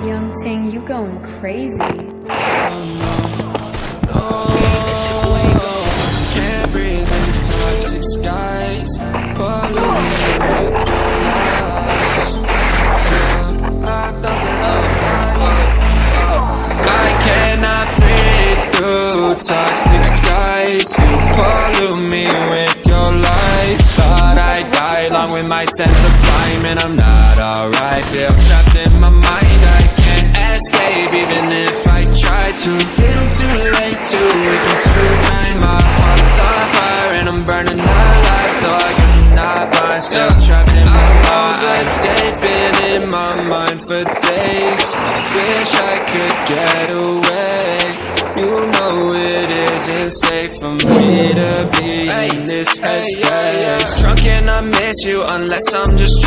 Young Ting, you going crazy. Can't breathe in toxic skies. Pollute me with lies. I thought that I was high. I cannot breathe through toxic skies. You pollute me with your lies. Thought I'd die along with my sense of time, and I'm not alright. Feel trapped in my mind, I can't escape even if I try to. Little too late to weaken to find my heart's on fire and I'm burning alive. So I guess I'm not fine, still trapped in my mind. I've been in my mind for days. I wish I could get away. You know it isn't safe for me to be in this headspace. Drunk and I miss you unless I'm just drunk.